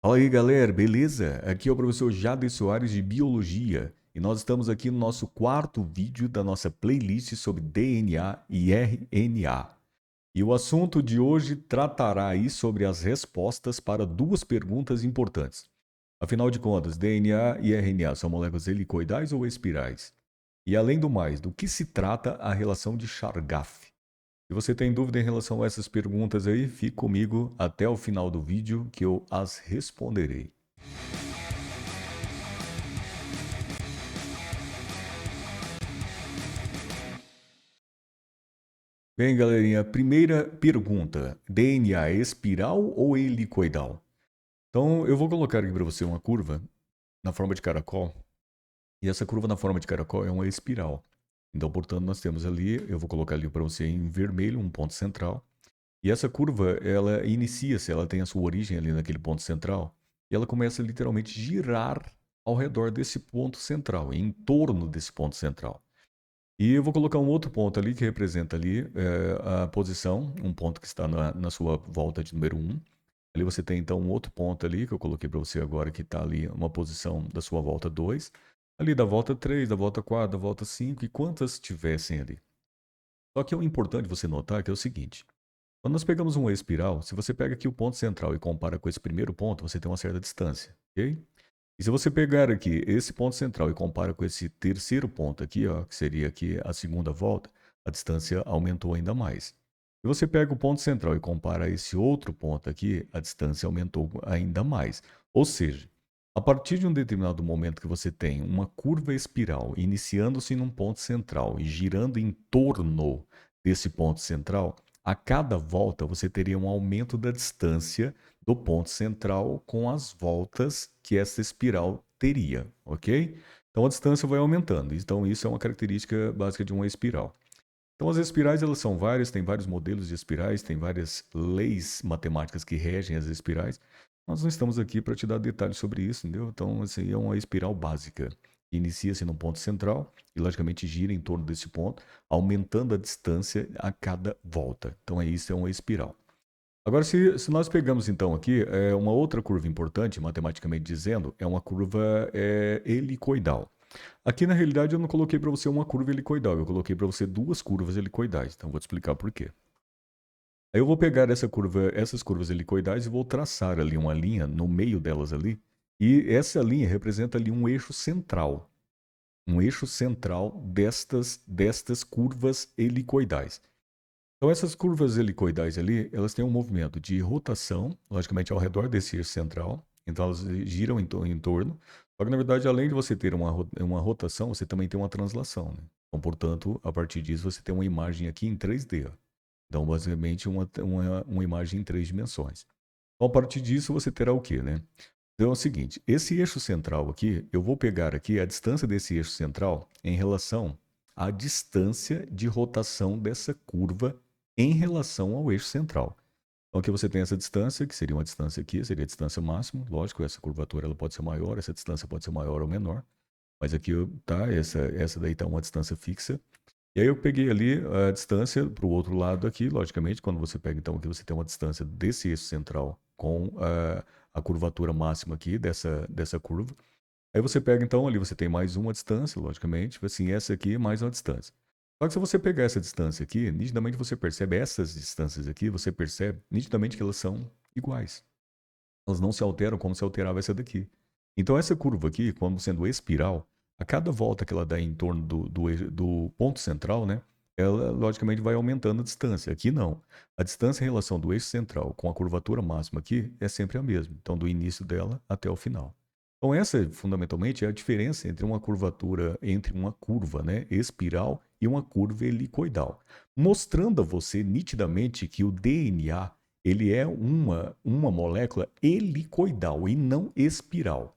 Fala aí, galera, beleza? Aqui é o professor Jade Soares de Biologia e nós estamos aqui no nosso quarto vídeo da nossa playlist sobre DNA e RNA. E o assunto de hoje tratará aí sobre as respostas para duas perguntas importantes. Afinal de contas, DNA e RNA são moléculas helicoidais ou espirais? E além do mais, do que se trata a relação de Chargaff? Se você tem dúvida em relação a essas perguntas aí, fique comigo até o final do vídeo que eu as responderei. Bem, galerinha, primeira pergunta: DNA é espiral ou helicoidal? Então, eu vou colocar aqui para você uma curva na forma de caracol, e essa curva na forma de caracol é uma espiral. Então, portanto, nós temos ali, eu vou colocar ali para você em vermelho, um ponto central, e essa curva, ela inicia-se, ela tem a sua origem ali naquele ponto central, e ela começa literalmente a girar ao redor desse ponto central, em torno desse ponto central. E eu vou colocar um outro ponto ali que representa ali a posição, um ponto que está na sua volta de número um. Ali você tem então um outro ponto ali que eu coloquei para você agora que está ali uma posição da sua volta 2, ali da volta 3, da volta 4, da volta 5 e quantas tivessem ali. Só que é importante você notar que é o seguinte, quando nós pegamos uma espiral, se você pega aqui o ponto central e compara com esse primeiro ponto, você tem uma certa distância, ok? E se você pegar aqui esse ponto central e compara com esse terceiro ponto aqui, ó, que seria aqui a segunda volta, a distância aumentou ainda mais. Se você pega o ponto central e compara esse outro ponto aqui, a distância aumentou ainda mais. Ou seja, a partir de um determinado momento que você tem uma curva espiral iniciando-se num ponto central e girando em torno desse ponto central, a cada volta você teria um aumento da distância do ponto central com as voltas que essa espiral teria, ok? Então a distância vai aumentando. Então isso é uma característica básica de uma espiral. Então as espirais elas são várias, tem vários modelos de espirais, tem várias leis matemáticas que regem as espirais. Nós não estamos aqui para te dar detalhes sobre isso, entendeu? Então assim, é uma espiral básica. Inicia-se no ponto central e logicamente gira em torno desse ponto, aumentando a distância a cada volta. Então é isso, é uma espiral. Agora, se nós pegamos então aqui uma outra curva importante, matematicamente dizendo, é uma curva helicoidal. Aqui na realidade eu não coloquei para você uma curva helicoidal, eu coloquei para você duas curvas helicoidais, então vou te explicar por quê. Aí eu vou pegar essas curvas helicoidais e vou traçar ali uma linha no meio delas ali, e essa linha representa ali um eixo central destas curvas helicoidais. Então, essas curvas helicoidais ali, elas têm um movimento de rotação, logicamente ao redor desse eixo central. Então, elas giram em torno. Só que, na verdade, além de você ter uma rotação, você também tem uma translação, né? Então, portanto, a partir disso, você tem uma imagem aqui em 3D. Ó. Então, basicamente, uma imagem em três dimensões. Então, a partir disso, você terá o quê, né? Então, é o seguinte, esse eixo central aqui, eu vou pegar aqui a distância desse eixo central em relação à distância de rotação dessa curva em relação ao eixo central. Então aqui você tem essa distância, que seria uma distância aqui, seria a distância máxima. Lógico, essa curvatura ela pode ser maior, essa distância pode ser maior ou menor. Mas aqui tá, essa daí está uma distância fixa. E aí eu peguei ali a distância para o outro lado aqui, logicamente, quando você pega então aqui você tem uma distância desse eixo central com a curvatura máxima aqui dessa curva. Aí você pega então ali você tem mais uma distância, logicamente, assim, essa aqui mais uma distância. Só que se você pegar essa distância aqui, nitidamente você percebe essas distâncias aqui, você percebe nitidamente que elas são iguais. Elas não se alteram como se alterava essa daqui. Então essa curva aqui, como sendo espiral, a cada volta que ela dá em torno do ponto central, né, ela logicamente vai aumentando a distância. Aqui não. A distância em relação do eixo central com a curvatura máxima aqui é sempre a mesma. Então do início dela até o final. Então essa fundamentalmente é a diferença entre uma curvatura, entre uma curva, né, espiral e uma curva helicoidal, mostrando a você nitidamente que o DNA ele é uma molécula helicoidal e não espiral.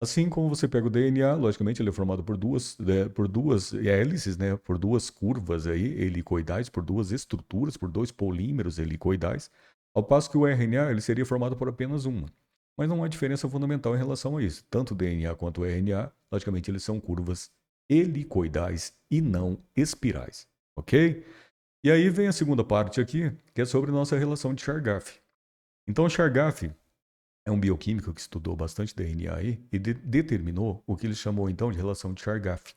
Assim como você pega o DNA, logicamente ele é formado por duas hélices, né, por duas curvas aí, helicoidais, por duas estruturas, por dois polímeros helicoidais, ao passo que o RNA ele seria formado por apenas uma. Mas não há diferença fundamental em relação a isso. Tanto o DNA quanto o RNA, logicamente eles são curvas helicoidais e não espirais, ok? E aí vem a segunda parte aqui, que é sobre nossa relação de Chargaff. Então, Chargaff é um bioquímico que estudou bastante DNA aí e determinou o que ele chamou então de relação de Chargaff,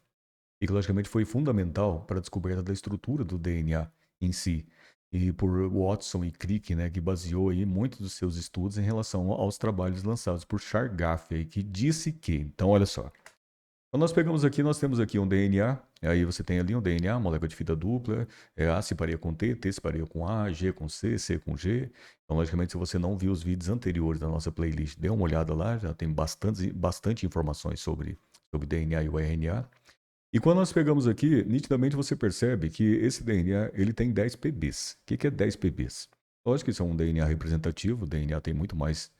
e que logicamente foi fundamental para a descoberta da estrutura do DNA em si. E por Watson e Crick, né, que baseou aí muitos dos seus estudos em relação aos trabalhos lançados por Chargaff, aí, que disse que, então olha só, então nós pegamos aqui, nós temos aqui um DNA, aí você tem ali um DNA, molécula de fita dupla, A se pareia com T, T se pareia com A, G com C, C com G. Então, logicamente, se você não viu os vídeos anteriores da nossa playlist, dê uma olhada lá, já tem bastante informações sobre DNA e o RNA. E quando nós pegamos aqui, nitidamente você percebe que esse DNA ele tem 10 PBs. O que é 10 PBs? Lógico que isso é um DNA representativo, o DNA tem muito mais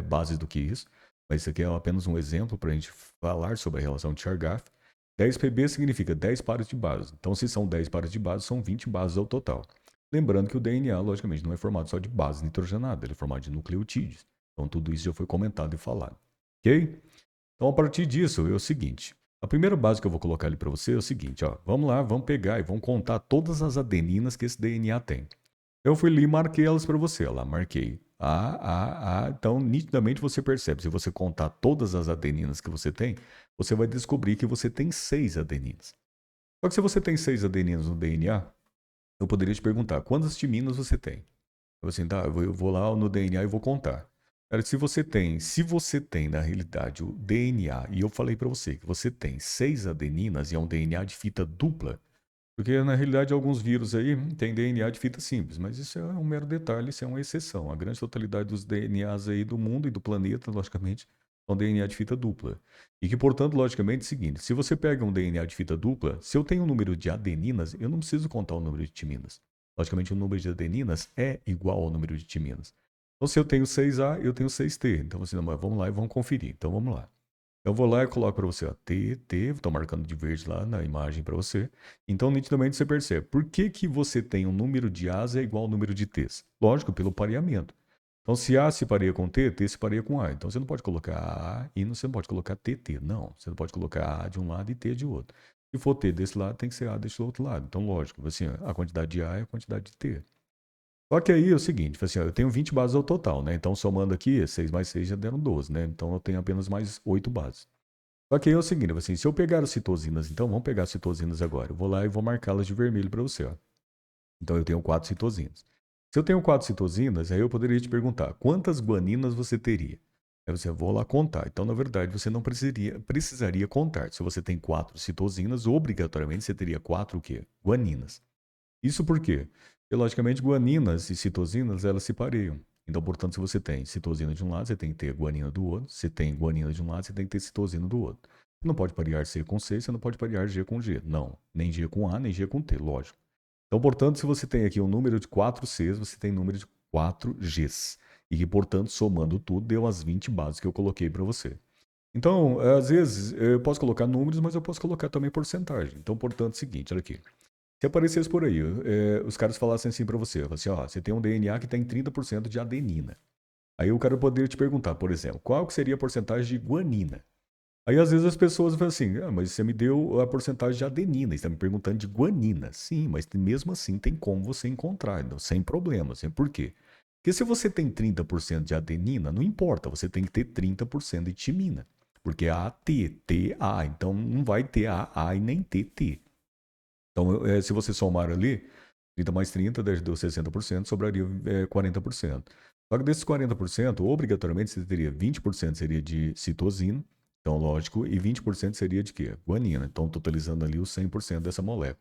bases do que isso, mas isso aqui é apenas um exemplo para a gente falar sobre a relação de Chargaff. 10 PB significa 10 pares de bases. Então, se são 10 pares de bases, são 20 bases ao total. Lembrando que o DNA, logicamente, não é formado só de bases nitrogenadas, ele é formado de nucleotídeos. Então, tudo isso já foi comentado e falado. Ok? Então, a partir disso, é o seguinte. A primeira base que eu vou colocar ali para você é o seguinte, ó. Vamos lá, vamos pegar e vamos contar todas as adeninas que esse DNA tem. Eu fui ali e marquei elas para você, ó lá, marquei. Então, nitidamente você percebe, se você contar todas as adeninas que você tem, você vai descobrir que você tem 6 adeninas. Só que se você tem 6 adeninas no DNA, eu poderia te perguntar, quantas timinas você tem? Eu assim, tá, eu vou lá no DNA e vou contar. Cara, se você tem na realidade o DNA, e eu falei para você que você tem 6 adeninas e é um DNA de fita dupla, porque na realidade alguns vírus aí têm DNA de fita simples, mas isso é um mero detalhe, isso é uma exceção. A grande totalidade dos DNAs aí do mundo e do planeta, logicamente, são DNA de fita dupla. E que, portanto, logicamente é o seguinte, se você pega um DNA de fita dupla, se eu tenho um número de adeninas, eu não preciso contar o número de timinas. Logicamente, o número de adeninas é igual ao número de timinas. Então, se eu tenho 6A, eu tenho 6T. Então, assim, não, mas vamos lá e vamos conferir. Então, vamos lá. Eu vou lá e coloco para você, ó, estou marcando de verde lá na imagem para você. Então, nitidamente você percebe. Por que que você tem um número de A's é igual ao número de T's? Lógico, pelo pareamento. Então, se A se pareia com T, T se pareia com A. Então, você não pode colocar A e você não pode colocar TT. Não, você não pode colocar A de um lado e T de outro. Se for T desse lado, tem que ser A desse outro lado. Então, lógico, assim, a quantidade de A é a quantidade de T. Só que aí é o seguinte, assim, ó, eu tenho 20 bases ao total, né? Então, somando aqui, 6 mais 6 já deram 12, né? Então, eu tenho apenas mais 8 bases. Só que aí é o seguinte, assim, se eu pegar as citosinas, então vamos pegar as citosinas agora. Eu vou lá e vou marcá-las de vermelho para você, ó. Então eu tenho 4 citosinas. Se eu tenho 4 citosinas, aí eu poderia te perguntar, quantas guaninas você teria? Aí você, vou lá contar. Então, na verdade, você não precisaria contar. Se você tem 4 citosinas, obrigatoriamente você teria 4 o quê? Guaninas. Isso por quê? Porque, logicamente, guaninas e citosinas, elas se pareiam. Então, portanto, se você tem citosina de um lado, você tem que ter guanina do outro. Se tem guanina de um lado, você tem que ter citosina do outro. Você não pode parear C com C, você não pode parear G com G. Não, nem G com A, nem G com T, lógico. Então, portanto, se você tem aqui um número de 4 Cs, você tem um número de 4 Gs. E que, portanto, somando tudo, deu as 20 bases que eu coloquei para você. Então, às vezes, eu posso colocar números, mas eu posso colocar também porcentagem. Então, portanto, é o seguinte, olha aqui. Se aparecesse por aí, os caras falassem assim pra você, assim, ó, você tem um DNA que tem 30% de adenina. Aí o cara poderia te perguntar, por exemplo, qual que seria a porcentagem de guanina? Aí às vezes as pessoas falam assim, mas você me deu a porcentagem de adenina, está me perguntando de guanina. Sim, mas mesmo assim tem como você encontrar, então, sem problema. Assim, por quê? Porque se você tem 30% de adenina, não importa, você tem que ter 30% de timina. Porque é AT, TA, então não vai ter AA e nem TT. Então, se você somar ali, 30 mais 30 deu 60%, sobraria 40%. Só que desses 40%, obrigatoriamente você teria 20% seria de citosina, então lógico, e 20% seria de quê? Guanina. Então, totalizando ali os 100% dessa molécula.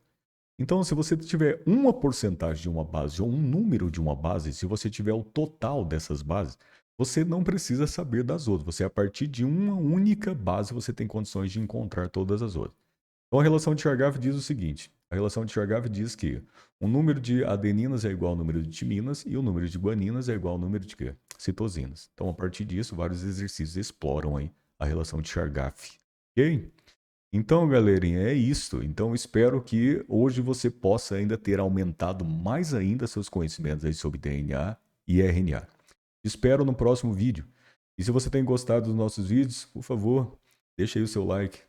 Então, se você tiver uma porcentagem de uma base ou um número de uma base, se você tiver o total dessas bases, você não precisa saber das outras. Você, a partir de uma única base, você tem condições de encontrar todas as outras. Então, a relação de Chargaff diz o seguinte: a relação de Chargaff diz que o número de adeninas é igual ao número de timinas e o número de guaninas é igual ao número de quê? Citosinas. Então, a partir disso, vários exercícios exploram aí a relação de Chargaff. Ok? Então, galerinha, é isso. Então, espero que hoje você possa ainda ter aumentado mais ainda seus conhecimentos aí sobre DNA e RNA. Espero no próximo vídeo. E se você tem gostado dos nossos vídeos, por favor, deixa aí o seu like.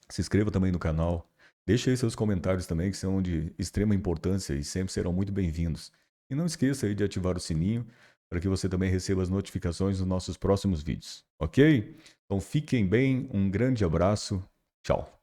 Se inscreva também no canal. Deixe aí seus comentários também, que são de extrema importância e sempre serão muito bem-vindos. E não esqueça aí de ativar o sininho para que você também receba as notificações dos nossos próximos vídeos, ok? Então fiquem bem, um grande abraço, tchau!